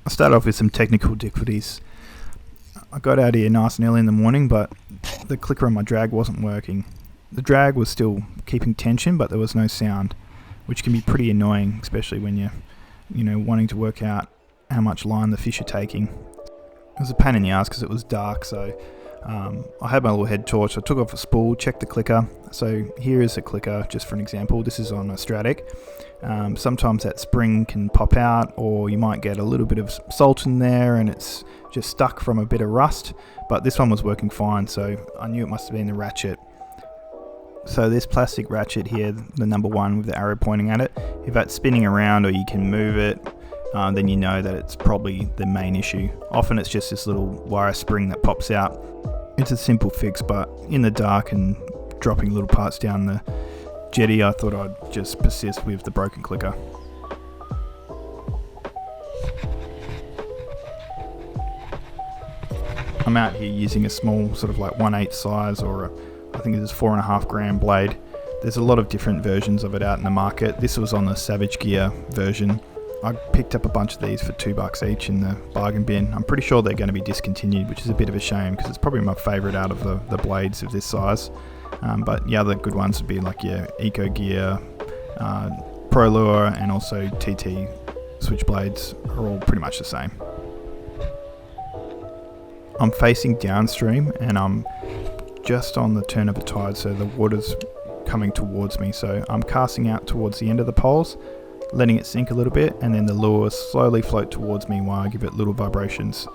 I'll start off with some technical difficulties. I got out here nice and early in the morning, but the clicker on my drag wasn't working. The drag was still keeping tension, but there was no sound, which can be pretty annoying, especially when you're wanting to work out how much line the fish are taking. It was a pain in the ass because it was dark, so I had my little head torch. I took off a spool, checked the clicker. So here is a clicker, just for an example. This is on a Stratic. Sometimes that spring can pop out, or you might get a little bit of salt in there and it's just stuck from a bit of rust, but this one was working fine, so I knew it must have been the ratchet. So this plastic ratchet here, the number one with the arrow pointing at it, if that's spinning around or you can move it, then you know that it's probably the main issue. Often it's just this little wire spring that pops out. It's a simple fix, but in the dark and dropping little parts down the jetty, I thought I'd just persist with the broken clicker. I'm out here using a small sort of like 1/8 size, or I think this is 4.5 gram blade. There's a lot of different versions of it out in the market. This was on the Savage Gear version. I picked up a bunch of these for $2 each in the bargain bin. I'm pretty sure they're going to be discontinued, which is a bit of a shame because it's probably my favourite out of the blades of this size. But the other good ones would be like your Eco Gear, Pro Lure, and also TT switchblades are all pretty much the same. I'm facing downstream and I'm just on the turn of the tide, so the water's coming towards me. So I'm casting out towards the end of the poles, letting it sink a little bit, and then the lure slowly float towards me while I give it little vibrations.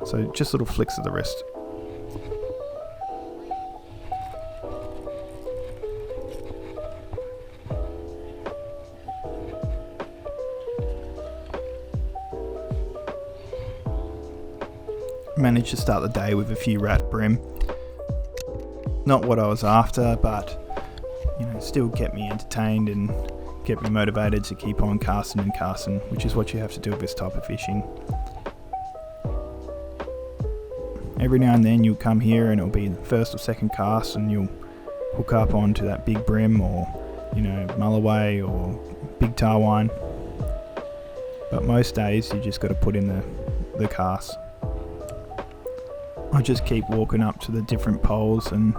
So just little flicks of the wrist. Managed to start the day with a few rat brim. Not what I was after, but still kept me entertained and kept me motivated to keep on casting and casting, which is what you have to do with this type of fishing. Every now and then you'll come here and it'll be the first or second cast and you'll hook up onto that big brim or mulloway or big tarwine. But most days you just got to put in the cast. I just keep walking up to the different poles and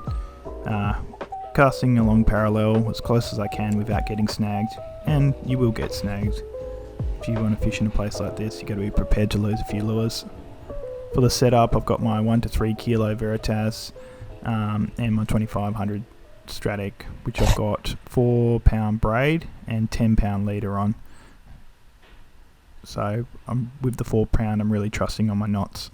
casting along parallel as close as I can without getting snagged, and you will get snagged. If you want to fish in a place like this, you got to be prepared to lose a few lures. For the setup, I've got my 1 to 3 kilo Veritas and my 2500 Stratic, which I've got 4-pound braid and 10-pound leader on. So with the 4-pound, I'm really trusting on my knots.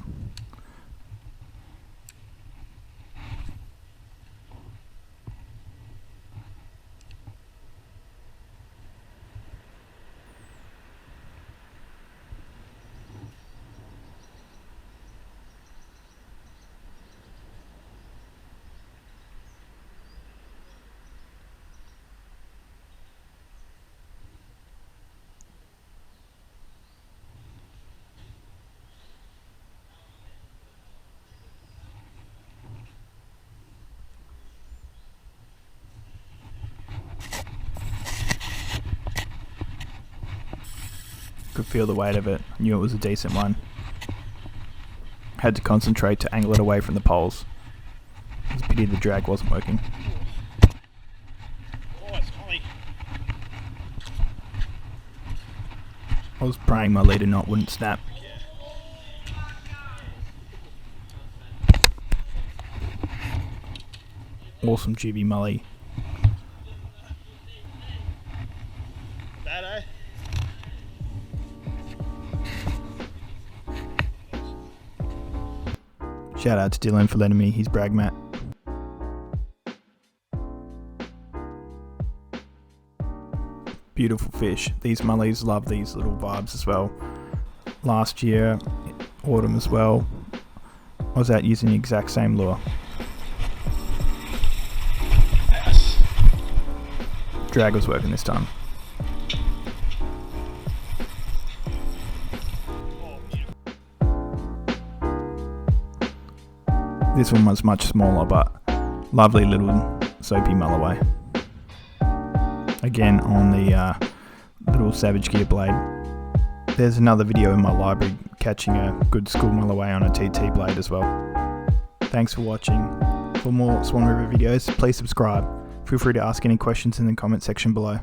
Could feel the weight of it, knew it was a decent one. Had to concentrate to angle it away from the poles. It's a pity the drag wasn't working. Oh, it's Holly. I was praying my leader knot wouldn't snap. Awesome juvie mully. That, eh? Shout out to Dylan for lending me his brag mat. Beautiful fish. These mullies love these little vibes as well. Last year, autumn as well, I was out using the exact same lure. Yes. Drag was working this time. This one was much smaller, but lovely little soapy mulloway. Again on the little Savage Gear blade. there's another video in my library catching a good school mile away on a TT blade as well. Thanks for watching. For more Swan River videos, please subscribe. Feel free to ask any questions in the comment section below.